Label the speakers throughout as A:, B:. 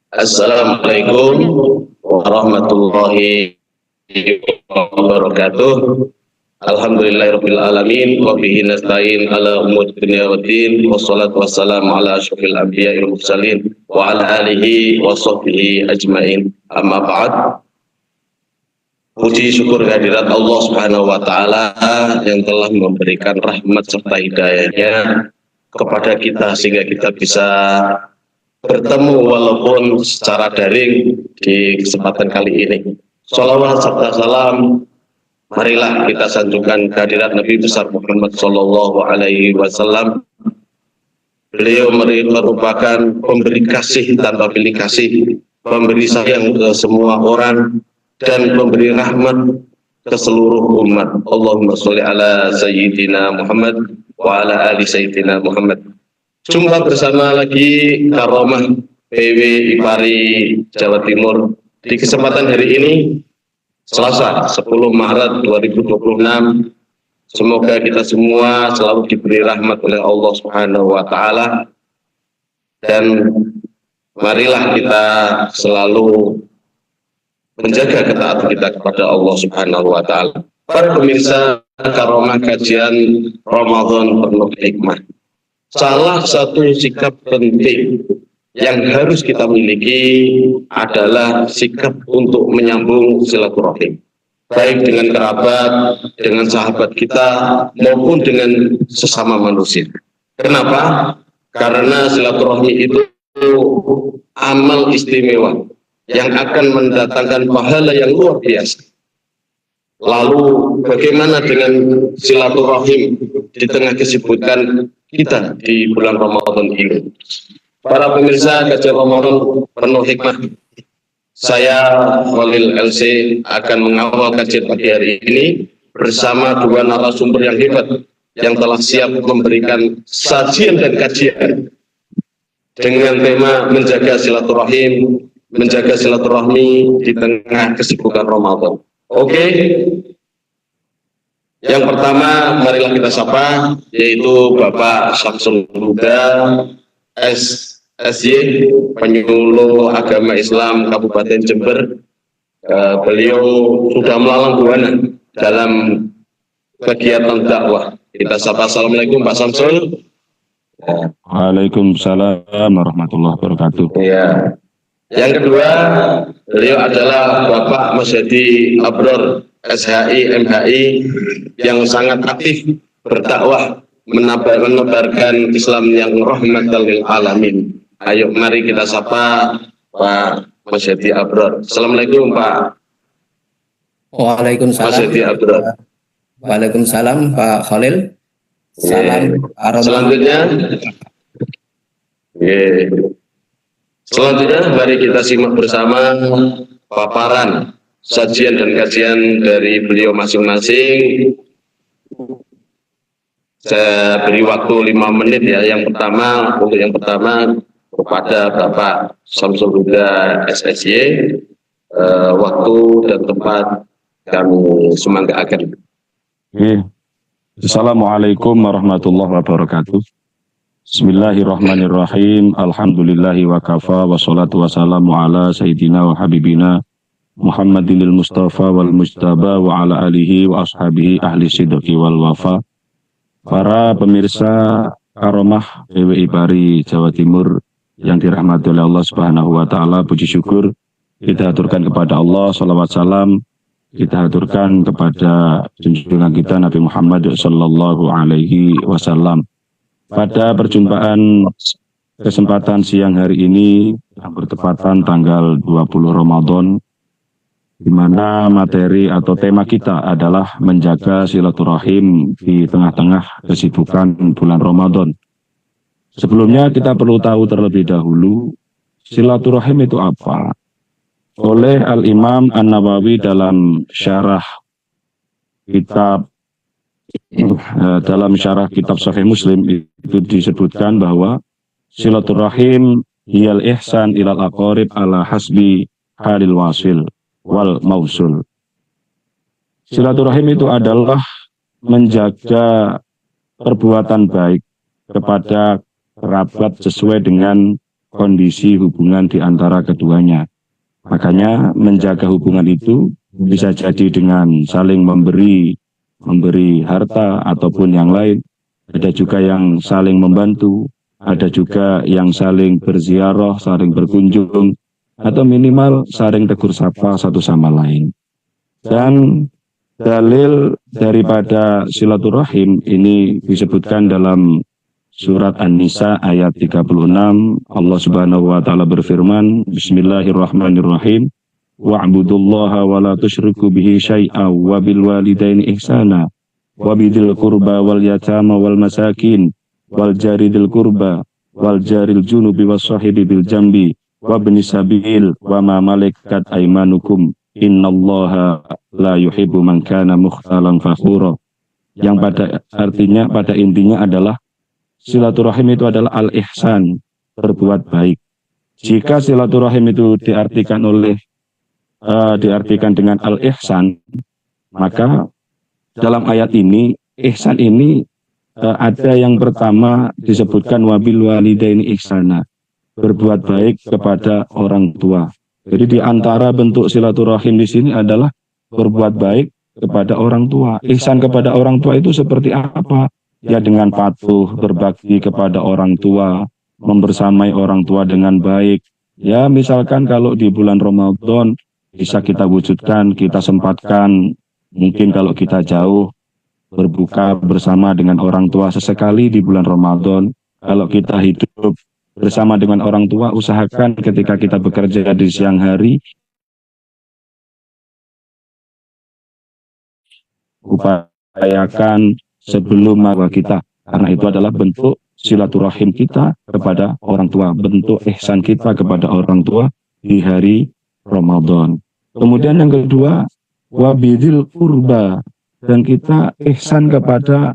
A: Assalamualaikum warahmatullahi wabarakatuh. Alhamdulillahirabbil alamin wa bihi nasta'in ala umuri dunya waddin wassalatu wassalamu ala asyrofil anbiya'i wal mursalin wa ala alihi wa sahbihi ajmain. Amma ba'd. Puji syukur kehadirat Allah Subhanahu wa taala yang telah memberikan rahmat serta hidayahnya kepada kita sehingga kita bisa bertemu walaupun secara daring di kesempatan kali ini. Shalawat serta salam marilah kita sanjungkan kehadirat Nabi besar Muhammad Sallallahu Alaihi Wasallam. Beliau merupakan pemberi kasih tanpa pilih kasih, pemberi sayang ke semua orang, dan pemberi rahmat ke seluruh umat. Allahumma sholli ala Sayyidina Muhammad wa ala ali Sayyidina Muhammad. Jumpa bersama lagi Karomah PW Ipari Jawa Timur di kesempatan hari ini, Selasa 10 Maret 2026. Semoga kita semua selalu diberi rahmat oleh Allah Subhanahu wa taala, dan marilah kita selalu menjaga ketaatan kita kepada Allah Subhanahu wa taala. Para pemirsa Karomah kajian Ramadan penuh hikmah. Salah satu sikap penting yang harus kita miliki adalah sikap untuk menyambung silaturahim, baik dengan kerabat, dengan sahabat kita, maupun dengan sesama manusia. Kenapa? Karena silaturahmi itu amal istimewa yang akan mendatangkan pahala yang luar biasa. Lalu bagaimana dengan silaturahim di tengah kesibukan kita di bulan Ramadan ini? Para pemirsa kajian Ramadan penuh hikmah, saya Khalil LC akan mengawal kajian pagi hari ini bersama dua narasumber yang hebat yang telah siap memberikan sajian dan kajian dengan tema menjaga silaturahim, menjaga silaturahmi di tengah kesibukan Ramadan. Oke. Yang pertama marilah kita sapa, yaitu Bapak Syamsul Huda SY, penyuluh agama Islam Kabupaten Jember. Beliau sudah melalang buana dalam kegiatan dakwah. Kita sapa. Assalamualaikum Pak Syamsul.
B: Waalaikumsalam warahmatullahi wabarakatuh.
A: Ya. Yang kedua, beliau adalah Bapak Masyadi Abror SHI MHI yang sangat aktif berdakwah menebarkan Islam yang rahmatan lil alamin. Ayo mari kita sapa Pak Masyadi Abror. Assalamualaikum Pak.
C: Waalaikumsalam.
A: Masyadi Abror.
C: Waalaikumsalam Pak Khalil. Salam.
A: Selanjutnya, selanjutnya mari kita simak bersama paparan sajian dan kajian dari beliau masing-masing. Saya beri waktu 5 menit ya. Yang pertama kepada Bapak Syamsul Huda SSY, waktu dan tempat kami semanggakan.
B: Assalamualaikum warahmatullahi wabarakatuh. Bismillahirrahmanirrahim. Alhamdulillahi wa kafa wa salatu wassalamu ala sayyidina wa habibina Muhammadinil Mustafa wal Mujtaba wa ala alihi wa ashabihi ahli sidqi wal wafa. Para pemirsa Karomah PW Ipari Jawa Timur yang dirahmati oleh Allah Subhanahu wa taala, puji syukur kita haturkan kepada Allah, salawat salam kita haturkan kepada junjungan kita Nabi Muhammad sallallahu alaihi wasallam. Pada perjumpaan kesempatan siang hari ini yang bertepatan tanggal 20 Ramadan, di mana materi atau tema kita adalah menjaga silaturahim di tengah-tengah kesibukan bulan Ramadan. Sebelumnya kita perlu tahu terlebih dahulu silaturahim itu apa. Oleh Al-Imam An-Nawawi dalam syarah kitab Sahih Muslim itu disebutkan bahwa silaturahim hiyal ihsan ilal aqarib ala hasbi halil wasil wal mausul. Silaturahim itu adalah menjaga perbuatan baik kepada kerabat sesuai dengan kondisi hubungan di antara keduanya. Makanya menjaga hubungan itu bisa jadi dengan saling memberi harta ataupun yang lain. Ada juga yang saling membantu, ada juga yang saling berziarah, saling berkunjung, atau minimal saling tegur sapa satu sama lain. Dan dalil daripada silaturahim ini disebutkan dalam surat An-Nisa ayat 36. Allah Subhanahu wa taala berfirman, Bismillahirrahmanirrahim. Wa'budullaha wa la tusyriku bihi syai'an wa bil walidaini ihsana wa bidil qurba wal yatama wal masakin wal jaridil qurba wal jaril junubi was sahibi bil jambi wa ibnis sabil wa ma malakat aymanukum innallaha la yuhibbu man kana mukhtalan fakhura. Yang pada intinya adalah silaturahim itu adalah al-ihsan, berbuat baik. Jika silaturahim itu diartikan dengan al-ihsan, maka dalam ayat ini ihsan ini ada yang pertama disebutkan wabil walidaini ihsana, berbuat baik kepada orang tua. Jadi di antara bentuk silaturahim di sini adalah berbuat baik kepada orang tua. Ihsan kepada orang tua itu seperti apa? Ya dengan patuh, berbakti kepada orang tua, membersamai orang tua dengan baik. Ya misalkan kalau di bulan Ramadan bisa kita wujudkan, kita sempatkan, mungkin kalau kita jauh berbuka bersama dengan orang tua sesekali di bulan Ramadan. Kalau kita hidup bersama dengan orang tua, usahakan ketika kita bekerja di siang hari, upayakan sebelum malam kita, karena itu adalah bentuk silaturahim kita kepada orang tua, bentuk ihsan kita kepada orang tua di hari Ramadan. Kemudian yang kedua, wabidil kurba, dan kita ihsan kepada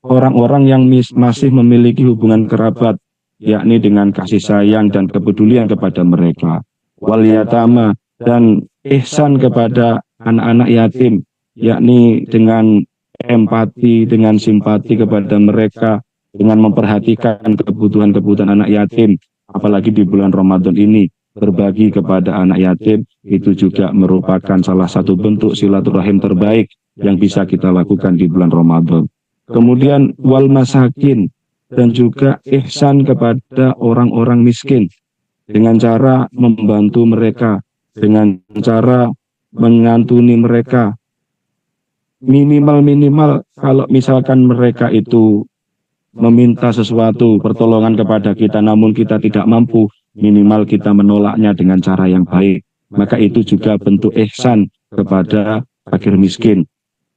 B: orang-orang yang masih memiliki hubungan kerabat, yakni dengan kasih sayang dan kepedulian kepada mereka. Wal yatama, dan ihsan kepada anak-anak yatim, yakni dengan empati, dengan simpati kepada mereka, dengan memperhatikan kebutuhan-kebutuhan anak yatim. Apalagi di bulan Ramadan ini, berbagi kepada anak yatim itu juga merupakan salah satu bentuk silaturahim terbaik yang bisa kita lakukan di bulan Ramadan. Kemudian wal masakin, dan juga ihsan kepada orang-orang miskin dengan cara membantu mereka, dengan cara mengantuni mereka. Minimal kalau misalkan mereka itu meminta sesuatu pertolongan kepada kita namun kita tidak mampu, minimal kita menolaknya dengan cara yang baik. Maka itu juga bentuk ihsan kepada fakir miskin.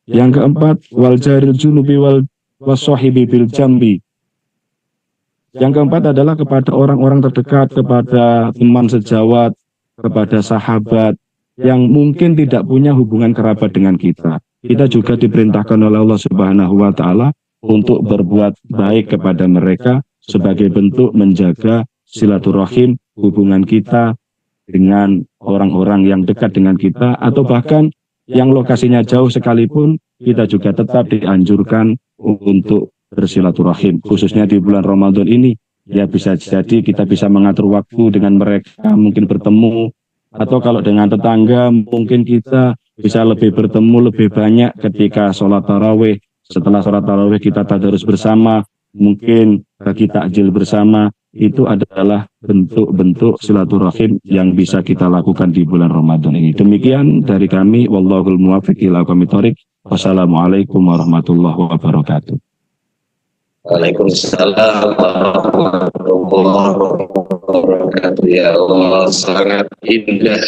B: Yang keempat, wal jaril junubi wal wasahibi bil jambi. Yang keempat adalah kepada orang-orang terdekat, kepada teman sejawat, kepada sahabat yang mungkin tidak punya hubungan kerabat dengan kita. Kita juga diperintahkan oleh Allah Subhanahu wa taala untuk berbuat baik kepada mereka sebagai bentuk menjaga silaturahim hubungan kita dengan orang-orang yang dekat dengan kita, atau bahkan yang lokasinya jauh sekalipun kita juga tetap dianjurkan untuk bersilaturahim, khususnya di bulan Ramadan ini. Ya bisa jadi kita bisa mengatur waktu dengan mereka, mungkin bertemu, atau kalau dengan tetangga mungkin kita bisa lebih bertemu lebih banyak ketika sholat tarawih. Setelah sholat tarawih kita tadarus bersama, mungkin bagi takjil bersama. Itu adalah bentuk-bentuk silaturahim yang bisa kita lakukan di bulan Ramadan ini. Demikian dari kami, wallahul muwaffiq ila aqwamit thoriq. Wassalamualaikum warahmatullahi wabarakatuh.
A: Waalaikumsalam warahmatullahi wabarakatuh. Ya Allah, sangat indah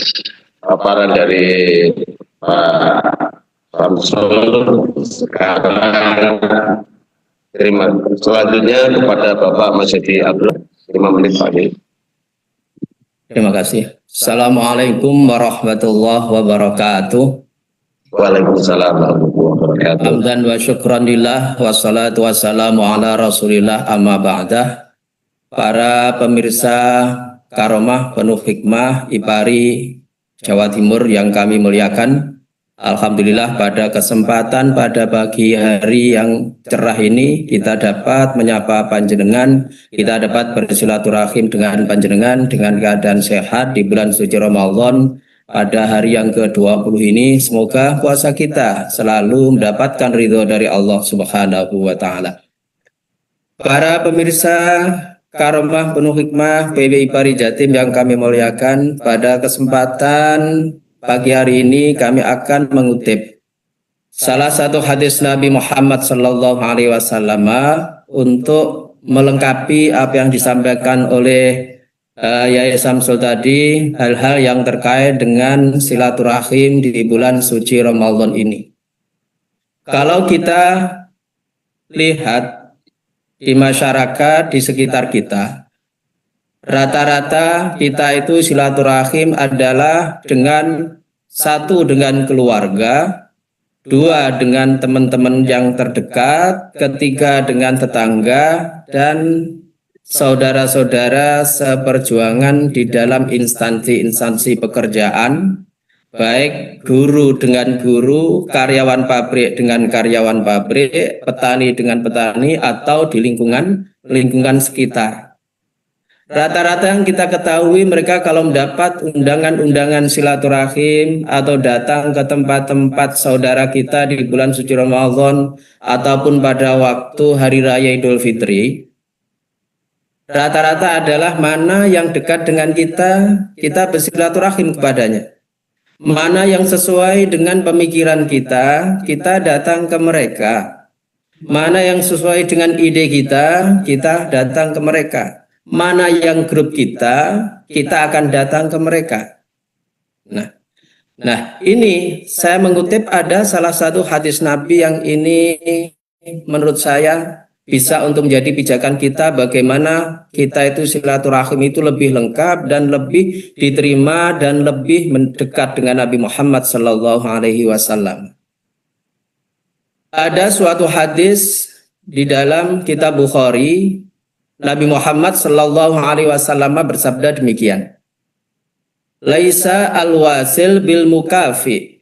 A: paparan dari Pak Samsul. Sekarang terima selanjutnya kepada Bapak Masyidi Abdul. 5 menit Pak.
C: Terima kasih. Assalamualaikum warahmatullahi wabarakatuh.
A: Waalaikumsalam warahmatullahi wabarakatuh.
C: Hamdan wa syukran lillah, wassalatu wassalamu ala rasulillah, amma ba'dah. Para pemirsa Karomah penuh hikmah IPARI Jawa Timur yang kami muliakan, Alhamdulillah pada kesempatan pada pagi hari yang cerah ini kita dapat menyapa panjenengan, kita dapat bersilaturahim dengan panjenengan dengan keadaan sehat di bulan suci Ramadan pada hari yang ke-20 ini. Semoga puasa kita selalu mendapatkan ridho dari Allah Subhanahu wa taala. Para pemirsa Karomah Penuh Hikmah PBI Pari Jatim yang kami muliakan, pada kesempatan pagi hari ini kami akan mengutip salah satu hadis Nabi Muhammad Sallallahu Alaihi Wasallam untuk melengkapi apa yang disampaikan oleh Yai Samsul tadi, hal-hal yang terkait dengan silaturahim di bulan suci Ramadan ini. Kalau kita lihat di masyarakat di sekitar kita, rata-rata kita itu silaturahim adalah satu dengan keluarga, dua dengan teman-teman yang terdekat, ketiga dengan tetangga, dan saudara-saudara seperjuangan di dalam instansi-instansi pekerjaan, baik guru dengan guru, karyawan pabrik dengan karyawan pabrik, petani dengan petani, atau di lingkungan sekitar. Rata-rata yang kita ketahui, mereka kalau mendapat undangan-undangan silaturahim atau datang ke tempat-tempat saudara kita di bulan suci Ramadan ataupun pada waktu Hari Raya Idul Fitri, rata-rata adalah mana yang dekat dengan kita bersilaturahim kepadanya. Mana yang sesuai dengan pemikiran kita datang ke mereka. Mana yang sesuai dengan ide kita datang ke mereka. Mana yang grup kita akan datang ke mereka. Nah, ini saya mengutip ada salah satu hadis Nabi yang ini menurut saya bisa untuk menjadi pijakan kita bagaimana kita itu silaturahim itu lebih lengkap dan lebih diterima dan lebih mendekat dengan Nabi Muhammad Sallallahu Alaihi Wasallam. Ada suatu hadis di dalam kitab Bukhari, Nabi Muhammad Sallallahu Alaihi Wasallam bersabda demikian: Laisa al-wasil bil mukafi,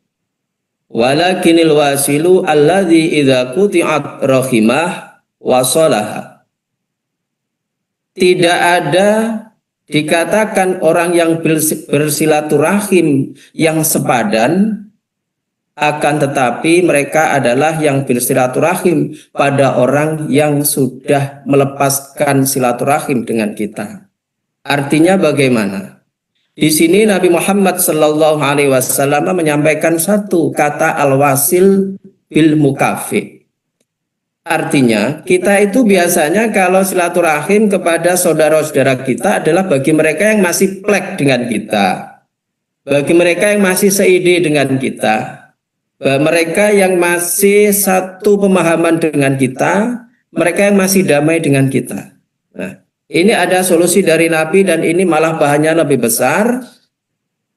C: walakinil wasilu alladzi idza quti'at rahimah wasolaha. Tidak ada dikatakan orang yang bersilaturahim yang sepadan, akan tetapi mereka adalah yang bersilaturahim pada orang yang sudah melepaskan silaturahim dengan kita. Artinya bagaimana? Di sini Nabi Muhammad Sallallahu Alaihi Wasallam menyampaikan satu kata al-wasil bil mukafi. Artinya kita itu biasanya kalau silaturahim kepada saudara-saudara kita adalah bagi mereka yang masih plek dengan kita, bagi mereka yang masih seide dengan kita, mereka yang masih satu pemahaman dengan kita, mereka yang masih damai dengan kita. Nah, ini ada solusi dari Nabi dan ini malah bahannya lebih besar.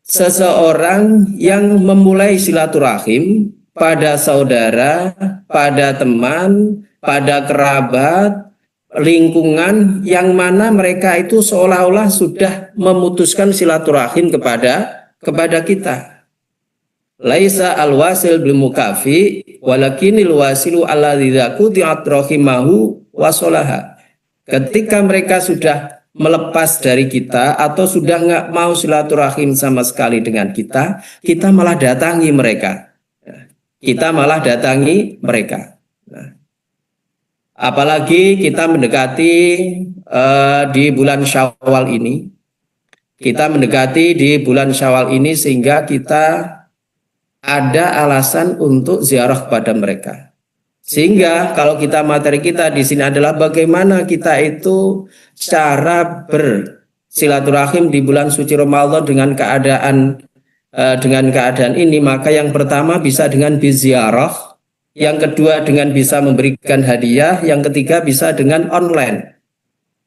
C: Seseorang yang memulai silaturahim pada saudara, pada teman, pada kerabat, lingkungan yang mana mereka itu seolah-olah sudah memutuskan silaturahim kepada kita. Laisa al-wasil bil mukafi, walakinil wasilu alladzi quti'at rahimahu wasolaha. Ketika mereka sudah melepas dari kita atau sudah nggak mau silaturahim sama sekali dengan kita, kita malah datangi mereka. Kita malah datangi mereka. Nah, apalagi kita mendekati di bulan Syawal ini. Kita mendekati di bulan Syawal ini sehingga kita ada alasan untuk ziarah kepada mereka. Sehingga kalau kita materi kita di sini adalah bagaimana kita itu cara bersilaturahim di bulan suci Ramadan dengan keadaan ini, maka yang pertama bisa dengan biziarah, yang kedua dengan bisa memberikan hadiah, yang ketiga bisa dengan online.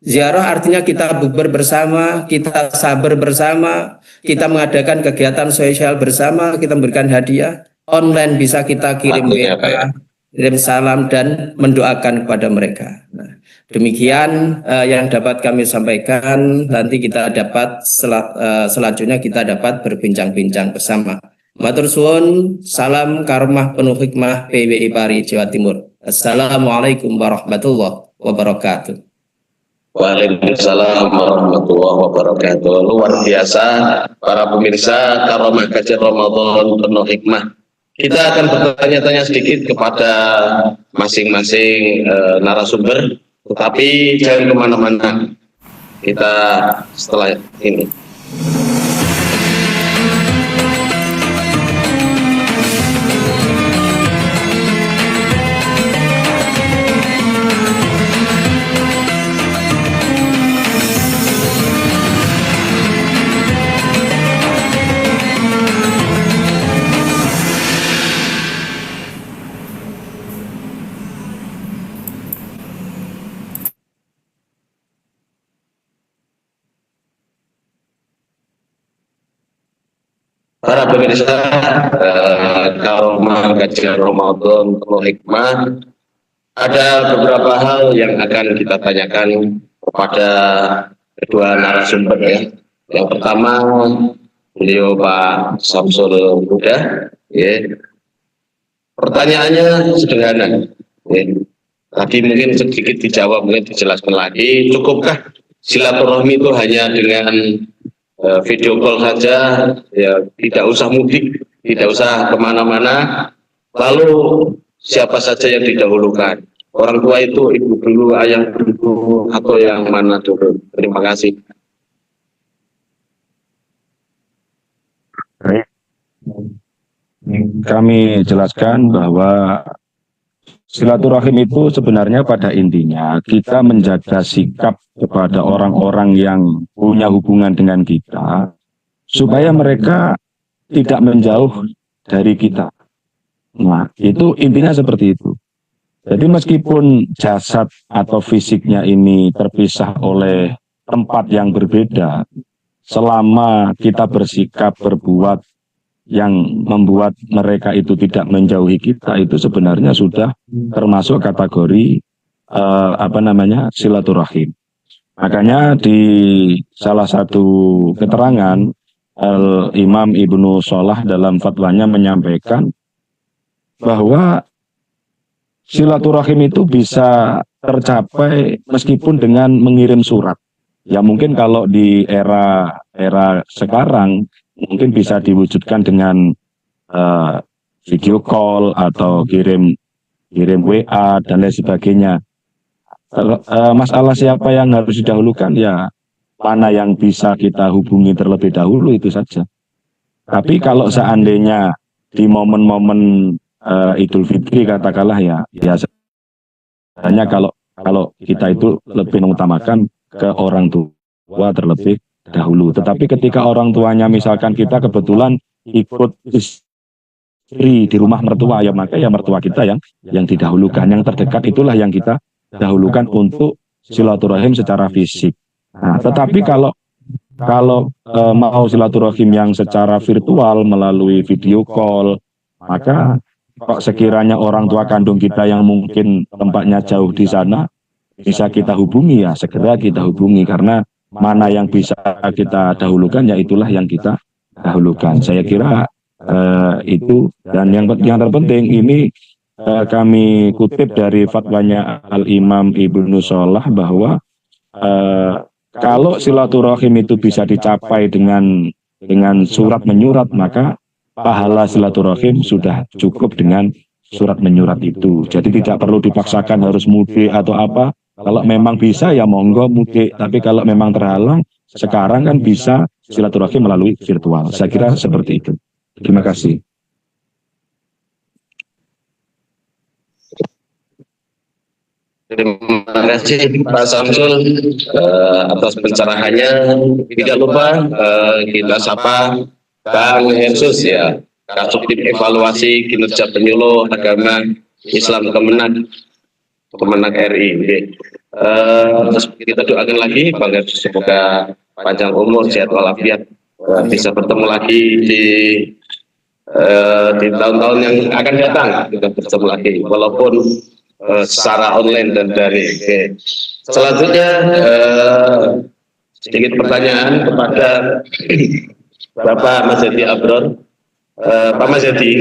C: Ziarah artinya kita bukber bersama, kita sabar bersama, kita mengadakan kegiatan sosial bersama, kita memberikan hadiah. Online bisa kita kirim WA, kirim salam dan mendoakan kepada mereka. Nah, demikian yang dapat kami sampaikan. Nanti kita dapat selanjutnya kita dapat berbincang-bincang bersama. Matur suwun, salam karomah penuh hikmah PWI Pari Jawa Timur. Assalamualaikum warahmatullahi wabarakatuh.
A: Waalaikumsalam warahmatullahi wabarakatuh. Luar biasa para pemirsa karomah kajian Ramadan penuh hikmah. Kita akan bertanya-tanya sedikit kepada masing-masing narasumber, tetapi jangan kemana-mana. Kita setelah ini. Para pemirsa karomah kajian Ramadan penuh hikmah, ada beberapa hal yang akan kita tanyakan kepada kedua narasumber ya. Yang pertama, beliau Pak Samsul Huda. Ya. Pertanyaannya sederhana. Ya. Tadi mungkin sedikit dijawab, mungkin dijelaskan lagi. Cukupkah silaturahmi itu hanya dengan video call saja, ya tidak usah mudik, tidak usah kemana-mana. Lalu siapa saja yang didahulukan? Orang tua itu ibu dulu, ayah dulu, atau yang mana dulu? Terima kasih.
B: Baik. Kami jelaskan bahwa silaturahim itu sebenarnya pada intinya kita menjaga sikap kepada orang-orang yang punya hubungan dengan kita supaya mereka tidak menjauh dari kita. Nah, itu intinya seperti itu. Jadi meskipun jasad atau fisiknya ini terpisah oleh tempat yang berbeda, selama kita bersikap, berbuat yang membuat mereka itu tidak menjauhi kita, itu sebenarnya sudah termasuk kategori silaturahim. Makanya di salah satu keterangan Imam Ibnu Shalah dalam fatwanya menyampaikan bahwa silaturahim itu bisa tercapai meskipun dengan mengirim surat. Ya mungkin kalau di era sekarang mungkin bisa diwujudkan dengan video call atau kirim WA dan lain sebagainya. Masalah siapa yang harus didahulukan, ya mana yang bisa kita hubungi terlebih dahulu itu saja. Tapi kalau seandainya di momen-momen Idul Fitri katakanlah ya hanya kalau kita itu lebih mengutamakan ke orang tua terlebih dahulu. Tetapi ketika orang tuanya misalkan kita kebetulan ikut istri di rumah mertua, ya maka ya mertua kita yang didahulukan, yang terdekat itulah yang kita dahulukan untuk silaturahim secara fisik. Nah, tetapi kalau mau silaturahim yang secara virtual melalui video call, maka kok sekiranya orang tua kandung kita yang mungkin tempatnya jauh di sana bisa kita hubungi, ya segera kita hubungi, karena mana yang bisa kita dahulukan ya itulah yang kita dahulukan. Saya kira itu, dan yang terpenting ini kami kutip dari fatwanya Al-Imam Ibnu Shalah bahwa kalau silaturahim itu bisa dicapai dengan surat menyurat, maka pahala silaturahim sudah cukup dengan surat menyurat itu. Jadi tidak perlu dipaksakan harus mudik atau apa. Kalau memang bisa ya monggo mudik, tapi kalau memang terhalang, sekarang kan bisa silaturahim melalui virtual. Saya kira seperti itu. Terima kasih.
A: Terima kasih Pak Samsul atas pencerahannya. Tidak lupa kita sapa Bang Hersus ya, Kasubdit Evaluasi Kinerja Penyuluh Agama Islam Kemenak RI. Terus kita doakan lagi Bang Hersus semoga panjang umur, sehat walafiat, bisa bertemu lagi di tahun-tahun yang akan datang. Kita bertemu lagi walaupun secara online dan daring. Selanjutnya sedikit pertanyaan kepada Bapak Mas Hadi Abror. Pak Mas Yadi,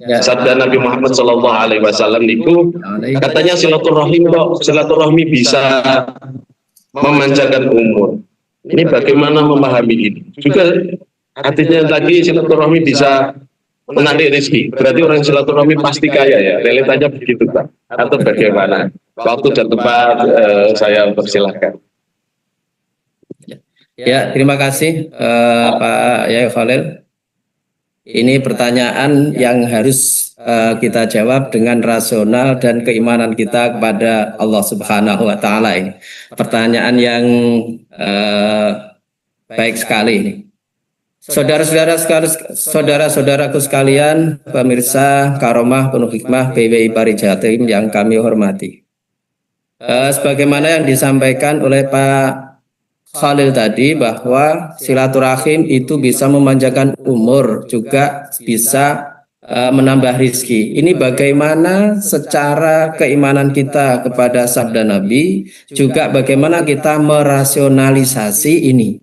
C: Ya.
A: sabda Nabi Muhammad Shallallahu Alaihi Wasallam itu katanya silaturahmi bisa memanjangkan umur. Ini bagaimana memahami ini? Juga artinya lagi silaturahmi bisa menarik rezeki. Berarti orang silaturahmi pasti kaya ya. Realitanya begitu Pak? Atau bagaimana? Waktu dan tempat saya persilahkan.
C: Ya, terima kasih Pak Yai Khalil. Ini pertanyaan yang harus kita jawab dengan rasional dan keimanan kita kepada Allah Subhanahu wa Ta'ala. Ini pertanyaan yang baik sekali ini. Saudara-saudaraku sekalian, pemirsa Karomah Penuh Hikmah PWI Parijatim yang kami hormati. Sebagaimana yang disampaikan oleh Pak Khalil tadi, bahwa silaturahim itu bisa memanjangkan umur, juga bisa menambah rizki. Ini bagaimana secara keimanan kita kepada sabda Nabi, juga bagaimana kita merasionalisasi ini.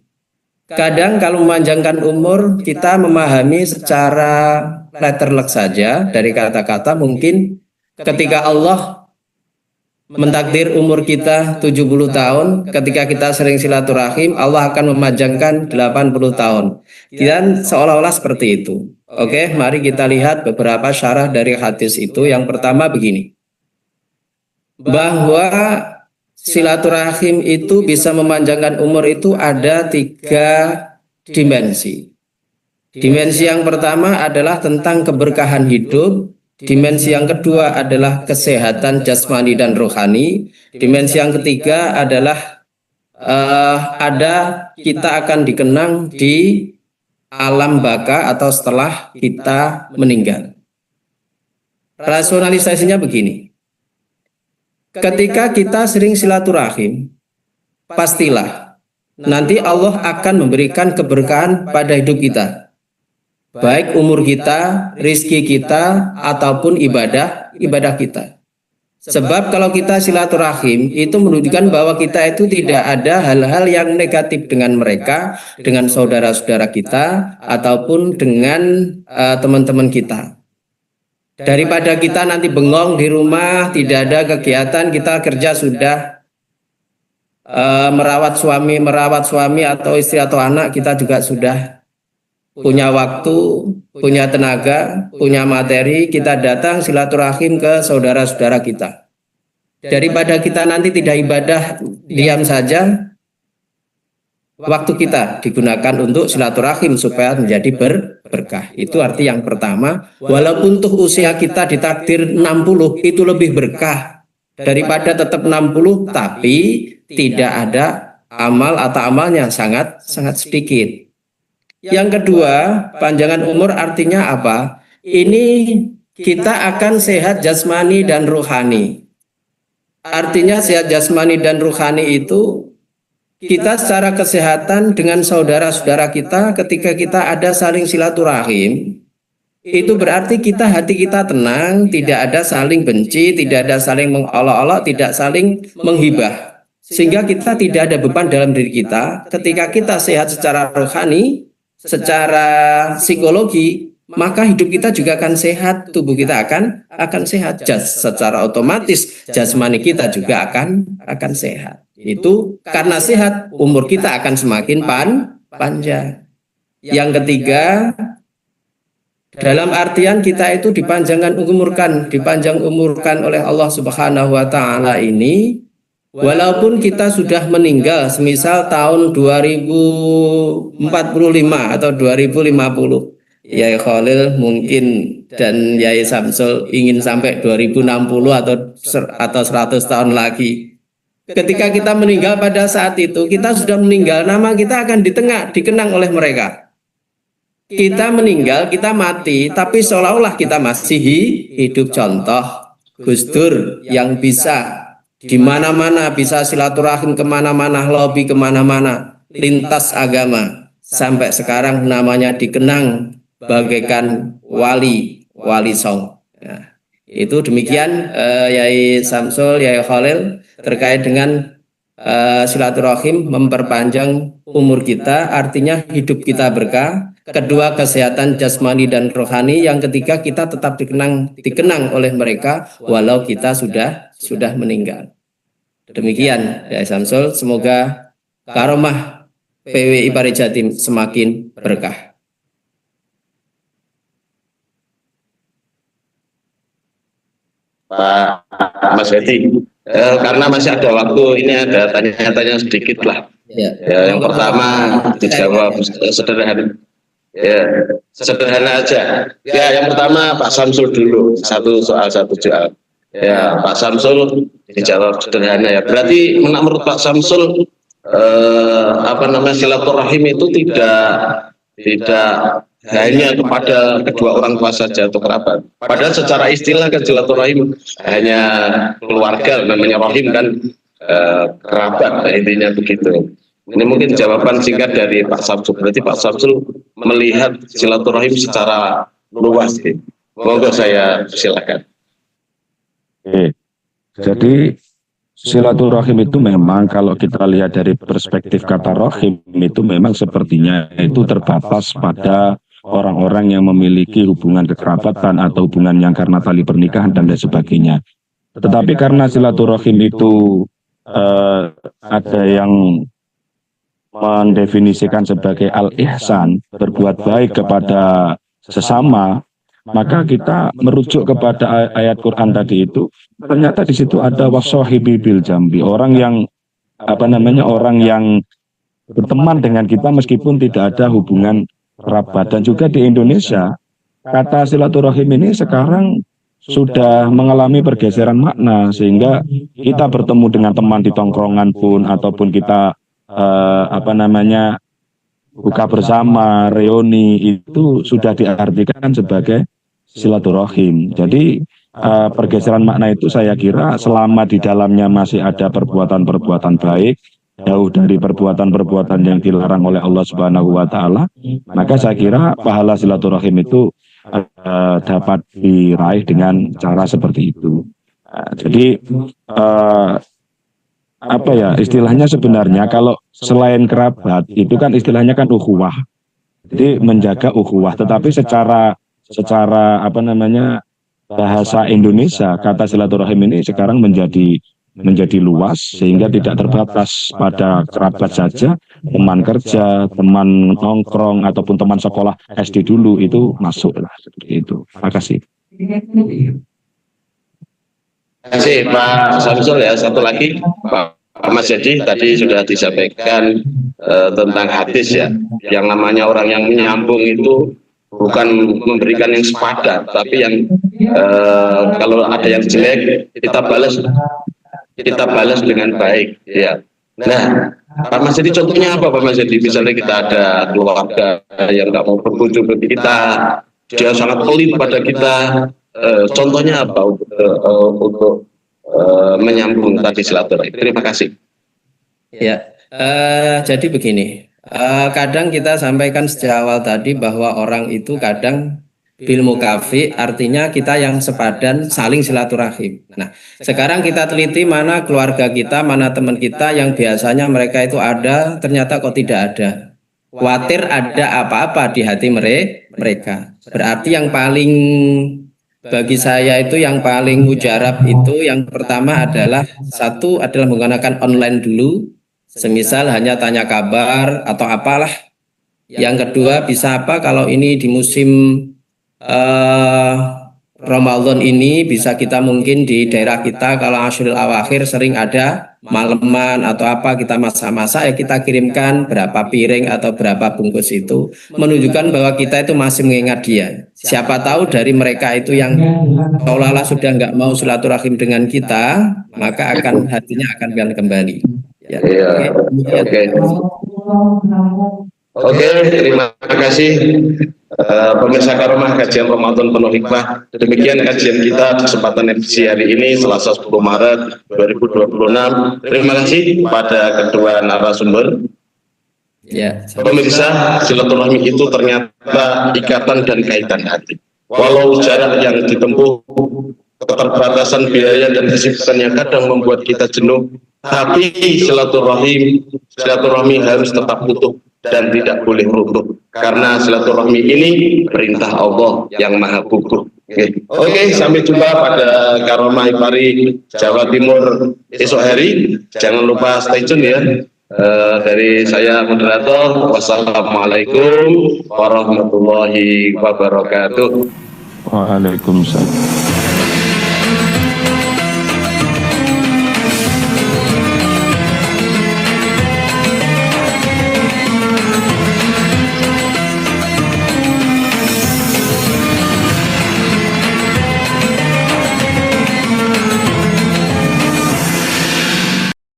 C: Kadang kalau memanjangkan umur, kita memahami secara letterlek saja dari kata-kata. Mungkin ketika Allah mentakdir umur kita 70 tahun, ketika kita sering silaturahim, Allah akan memanjangkan 80 tahun. Dan seolah-olah seperti itu. Oke, mari kita lihat beberapa syarah dari hadis itu. Yang pertama begini, bahwa silaturahim itu bisa memanjangkan umur itu ada 3 dimensi. Dimensi yang pertama adalah tentang keberkahan hidup. Dimensi yang kedua adalah kesehatan jasmani dan rohani. Dimensi yang ketiga adalah kita akan dikenang di alam baka atau setelah kita meninggal. Rasionalisasinya begini. Ketika kita sering silaturahim, pastilah nanti Allah akan memberikan keberkahan pada hidup kita. Baik umur kita, rizki kita, ataupun ibadah kita. Sebab kalau kita silaturahim, itu menunjukkan bahwa kita itu tidak ada hal-hal yang negatif dengan mereka, dengan saudara-saudara kita, ataupun dengan teman-teman kita. Daripada kita nanti bengong di rumah, tidak ada kegiatan, kita kerja sudah merawat suami atau istri atau anak, kita juga sudah punya waktu, punya tenaga, punya materi, kita datang silaturahim ke saudara-saudara kita. Daripada kita nanti tidak ibadah, diam saja, waktu kita digunakan untuk silaturahim supaya menjadi berkah. Itu arti yang pertama. Walaupun tuh usia kita ditakdir 60, itu lebih berkah daripada tetap 60 tapi tidak ada amal atau amalnya sangat sedikit. Yang kedua, panjangan umur artinya apa? Ini kita akan sehat jasmani dan rohani. Artinya sehat jasmani dan rohani itu kita secara kesehatan dengan saudara-saudara kita, ketika kita ada saling silaturahim, itu berarti hati kita tenang, tidak ada saling benci, tidak ada saling mengolok-olok, tidak saling menghibah. Sehingga kita tidak ada beban dalam diri kita. Ketika kita sehat secara rohani, secara psikologi, maka hidup kita juga akan sehat, tubuh kita akan sehat, secara otomatis jasmani kita juga akan sehat. Itu karena sehat, umur kita akan semakin panjang. Yang ketiga, dalam artian kita itu dipanjang umurkan oleh Allah Subhanahu wa Ta'ala ini. Walaupun kita sudah meninggal, semisal tahun 2045 atau 2050, Yai Khalil mungkin dan Yai Samsul ingin sampai 2060 atau 100 tahun lagi. Ketika kita meninggal pada saat itu, kita sudah meninggal, nama kita akan dikenang oleh mereka. Kita meninggal, kita mati, tapi seolah-olah kita masih hidup. Contoh, Gus Dur yang bisa di mana-mana, bisa silaturahim kemana-mana, lobby kemana-mana, lintas agama, sampai sekarang namanya dikenang bagaikan wali song. Nah, itu demikian Yai Samsul, Yai Khalil terkait dengan silaturahim memperpanjang umur kita, artinya hidup kita berkah, kedua kesehatan jasmani dan rohani, yang ketiga kita tetap dikenang oleh mereka walau kita sudah meninggal. Demikian ya Samsul, semoga karomah PWI Pare Jatim semakin berkah.
A: Pak Mas Hedi, karena masih ada waktu, ini ada tanya-tanya sedikit lah.
C: Ya.
A: Yang pertama dijawab sederhana. Ya, sederhana aja. Ya, yang pertama Pak Samsul dulu, satu soal satu jawab. Ya, Pak Samsul dijawab sederhana ya. Berarti menurut Pak Samsul silaturahim itu tidak hanya kepada kedua orang tua saja atau kerabat. Padahal secara istilah kan silaturahim hanya keluarga, namanya rahim kan kerabat, intinya begitu. Ini mungkin jawaban singkat dari Pak Samsul. Berarti Pak Samsul melihat silaturahim secara luas. Monggo saya silakan.
B: Oke. Jadi silaturahim itu memang kalau kita lihat dari perspektif kata rahim itu memang sepertinya itu terbatas pada orang-orang yang memiliki hubungan kekerabatan atau hubungan yang karena tali pernikahan dan lain sebagainya. Tetapi karena silaturahim itu ada yang mendefinisikan sebagai al-ihsan, berbuat baik kepada sesama, maka kita merujuk kepada ayat Quran tadi itu. Ternyata di situ ada washahibi bil jambi, orang yang orang yang berteman dengan kita meskipun tidak ada hubungan kerabat. Dan juga di Indonesia kata silaturahim ini sekarang sudah mengalami pergeseran makna, sehingga kita bertemu dengan teman di tongkrongan pun ataupun kita buka bersama, reuni, itu sudah diartikan sebagai silaturahim. Jadi pergeseran makna itu saya kira selama di dalamnya masih ada perbuatan-perbuatan baik, jauh dari perbuatan-perbuatan yang dilarang oleh Allah Subhanahu wa taala, maka saya kira pahala silaturahim itu dapat diraih dengan cara seperti itu. Jadi istilahnya sebenarnya kalau selain kerabat itu kan istilahnya kan ukhuwah. Jadi menjaga ukhuwah, tetapi secara bahasa Indonesia kata silaturahim ini sekarang menjadi luas sehingga tidak terbatas pada kerabat saja, teman kerja, teman nongkrong ataupun teman sekolah SD dulu itu masuk lah, seperti itu. Terima kasih.
A: Terima kasih Pak Samsul ya. Satu lagi Pak Mas Hedi, tadi sudah disampaikan tentang hadis ya, yang namanya orang yang menyambung itu bukan memberikan yang sepadan, tapi yang kalau ada yang jelek kita balas dengan baik ya. Nah Pak Mas Hedi, contohnya apa Pak Mas Hedi? Misalnya kita ada keluarga yang nggak mau berkunjung ke kita, dia sangat pelit pada kita, contohnya apa untuk menyambung tadi silaturahim? Terima kasih.
C: Ya, jadi begini, kadang kita sampaikan sejak awal tadi bahwa orang itu kadang bil mukafi, artinya kita yang sepadan, saling silaturahim. Nah, sekarang kita teliti mana keluarga kita, mana teman kita yang biasanya mereka itu ada, ternyata kok tidak ada. Khawatir ada apa-apa di hati mereka. Berarti yang paling, bagi saya itu yang paling mujarab itu yang pertama adalah satu adalah menggunakan online dulu, semisal hanya tanya kabar atau apalah. Yang kedua bisa apa kalau ini di musim Ramadan ini bisa kita mungkin di daerah kita kalau Ashurul Awakhir sering ada maleman atau apa, kita masak-masak ya kita kirimkan berapa piring atau berapa bungkus, itu menunjukkan bahwa kita itu masih mengingat dia. Siapa tahu dari mereka itu yang seolah-olah sudah nggak mau silaturahim dengan kita, maka akan hatinya akan kembali. Ya,
A: Oke, terima kasih pemirsa Karomah kajian Ramadan penuh hikmah. Demikian kajian kita kesempatan edisi hari ini Selasa 10 Maret 2026. Terima kasih pada kedua narasumber.
C: Ya.
A: Pemirsa, silaturahmi itu ternyata ikatan dan kaitan hati. Walau jarak yang ditempuh, keterbatasan biaya dan kesibukan yang kadang membuat kita jenuh, tapi silaturahmi harus tetap utuh dan tidak boleh runtuh, karena silaturahmi ini perintah Allah yang maha kukuh. Oke, sampai jumpa pada Karomah Ipari Jawa Timur esok hari. Jangan lupa stay tune ya. Dari saya moderator, wassalamualaikum warahmatullahi wabarakatuh.
B: Waalaikumsalam.